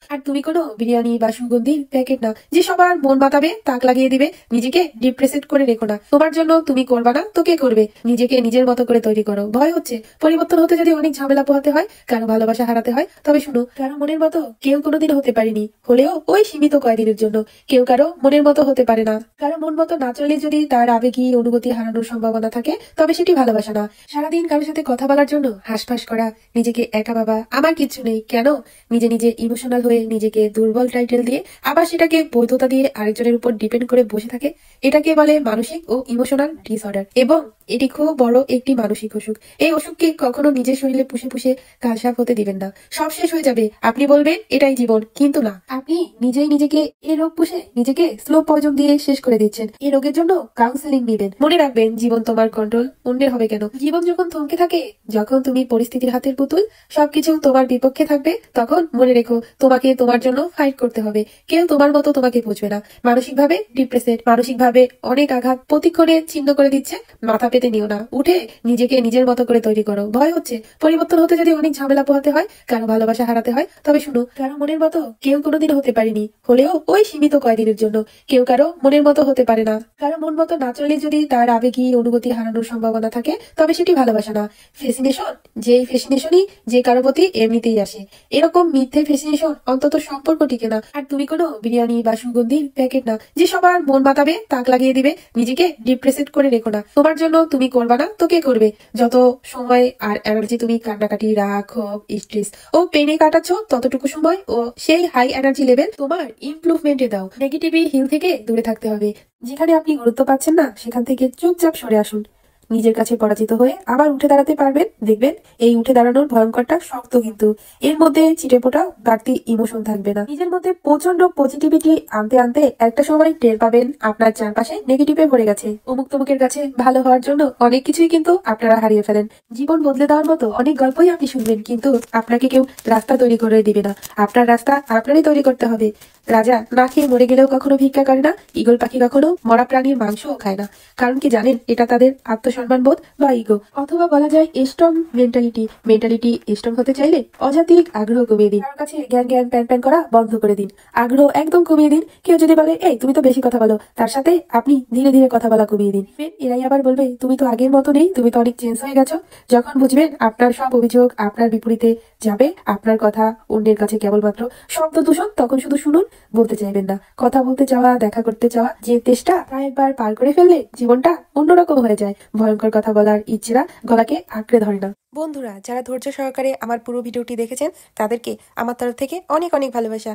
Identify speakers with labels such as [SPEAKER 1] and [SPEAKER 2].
[SPEAKER 1] আর তুমি কোনো বিরিয়ানি বা সুগন্ধির প্যাকেট না যে সবার মন মাতাবে, তাক লাগিয়ে দিবে। নিজেকে ডিপ্রেসেড করে রেখো না। তোমার জন্য তুমি করবা না তো কে করবে? নিজেকে নিজের মতো করে তৈরি করো। ভয় হচ্ছে পরিবর্তন হতে যদি অনেক ঝামেলা পোহাতে হয়, কারো ভালোবাসা হারাতে হয়, তবে শুনো, কারো মনের মতো কেউ কোনোদিন হতে পারেনি, হলেও ওই সীমিত কয়দিনের জন্য। কেউ কারো মনের মতো হতে পারে না। কারো মন মতো না চলে যদি তার আবেগী অনুভূতি হারানোর সম্ভাবনা থাকে, তবে সেটি ভালোবাসা না। সারাদিন কারোর সাথে কথা বলার জন্য হাঁসফাঁস করা, নিজেকে একা ভাবা, আমার কিচ্ছু নেই কেন, নিজে নিজে ইমোশনাল হয়ে নিজেকে দুর্বল টাইটেল দিয়ে আবার সেটাকে বৈধতা দিয়ে আরেকজনের উপর ডিপেন্ড করে বসে থাকে, এটাকে বলে মানসিক ও ইমোশনাল ডিসঅর্ডার। এবং এটি খুব বড় একটি মানসিক অসুখ। এই অসুখকে কখনো নিজের শরীরে পুষে পুষে কালসাপ হতে দিবেন না। সব শেষ হয়ে যাবে, আপনি বলবেন এটাই জীবন, কিন্তু না, আপনি নিজেই নিজেকে এই রোগ পুষে নিজেকে স্লো পয়জন দিয়ে শেষ করে দিচ্ছেন। এই রোগের জন্য কাউন্সেলিং নিবেন। মনে রাখবেন, জীবন তোমার কন্ট্রোল অন্যের হবে কেন? জীবন যখন থমকে থাকে, যখন তুমি পরিস্থিতির হাতের পুতুল, সবকিছু তোমার বিপক্ষে থাকবে, তখন মনে রেখো তোমাকে তোমার জন্য ফাইট করতে হবে। কেউ তোমার মতো তোমাকে বুঝবে না। মানসিকভাবে ডিপ্রেসেড, মানসিকভাবে অনেক আঘাত প্রতিক্ষণে ছিন্ন করে দিচ্ছে, মাথা পেতে নিও না। উঠে নিজেকে নিজের মতো করে তৈরি করো। ভয় হচ্ছে পরিবর্তন হতে যদি অনেক ঝামেলা পোহাতে হয়, কারো ভালোবাসা হারাতে হয়, তবে শুনো, কারো মনের মতো কেউ কোনোদিন হতে পারেনি, হলেও ওই সীমিত কয়দিনের জন্য। কেউ কারো মনের মতো হতে পারে না। কারো মন মতো না চলে যদি তার আবেগী অনুভূতি হারানোর সম্ভাবনা থাকে, তবে সেটি ভালোবাসা না, ফেসিনেশন। যেই ফেসিনেশনই যে কারো প্রতি এমনিতেই আসে, এরকম মিথ্যে ফেসিনেশন অন্তত সম্পর্ক টিকে না। আর তুমি কোনো বিরিয়ানি বা সুগন্ধির প্যাকেট না যে সবার মন মাতাবে, তাক লাগিয়ে দিবে। নিজেকে ডিপ্রেসেড করে রেখো না। তোমার জন্য তুমি করবা না তো কে করবে? যত সময় আর এনার্জি তুমি কান্নাকাটি, রাগ, ক্ষোভ, স্ট্রেস ও পেনে কাটাচ্ছ, ততটুকু সময় ও সেই হাই এনার্জি লেভেল তোমার ইমপ্রুভমেন্টে দাও। নেগেটিভ হিল থেকে দূরে থাকতে হবে। যেখানে আপনি গুরুত্ব পাচ্ছেন না, সেখান থেকে চুপচাপ সরে আসুন। নিজের কাছে পরাজিত হয়ে আবার উঠে দাঁড়াতে পারবেন, দেখবেন এই উঠে দাঁড়ানোর ভয়ঙ্করটা শক্ত, কিন্তু এর মধ্যে চিটেপোটা বাড়তি ইমোশন থাকবে না। নিজের মধ্যে প্রচন্ড পজিটিভিটি আনতে আনতে একটা সময় টের পাবেন আপনার চারপাশে নেগেটিভে ভরে গেছে। অমুক তমুকের কাছে ভালো হওয়ার জন্য অনেক কিছুই কিন্তু আপনারা হারিয়ে ফেলেন। জীবন বদলে দেওয়ার মতো অনেক গল্পই আপনি শুনবেন, কিন্তু আপনাকে কেউ রাস্তা তৈরি করে দিবে না। আপনার রাস্তা আপনারই তৈরি করতে হবে। রাজা না খেয়ে মরে গেলেও কখনো ভিক্ষা করে না, ঈগল পাখি কখনো মরা প্রাণীর মাংসও খায় না। কারণ কি জানেন? এটা তাদের আত্মসম্মান বোধ বা ইগো। অথবা বলা যায় স্ট্রং মেন্টালিটি। মেন্টালিটি স্ট্রং হতে চাইলে অযাতিক আগ্রহ কমিয়ে দিন। কারোর কাছে জ্ঞান জ্ঞান প্যান প্যান করা বন্ধ করে দিন। আগ্রহ একদম কমিয়ে দিন। কেউ যদি বলে এই তুমি তো বেশি কথা বলো, তার সাথে আপনি ধীরে ধীরে কথা বলা কমিয়ে দিন। এরাই আবার বলবে তুমি তো আগের মতো নেই, তুমি তো অনেক চেঞ্জ হয়ে গেছো। যখন বুঝবেন আপনার সব অভিযোগ আপনার বিপরীতে যাবে, আপনার কথা অন্যের কাছে কেবলমাত্র শব্দ দূষণ, তখন শুধু শুনুন, বলতে চাইবেন না। কথা বলতে চাওয়া, দেখা করতে চাওয়া, যে তেষ্টা একবার পার করে ফেললে জীবনটা অন্যরকম হয়ে যায়। ভয়ঙ্কর কথা বলার ইচ্ছেরা গলাকে আঁকড়ে ধরে না। বন্ধুরা, যারা ধৈর্য সহকারে আমার পুরো ভিডিওটি দেখেছেন, তাদেরকে আমার তরফ থেকে অনেক অনেক ভালোবাসা।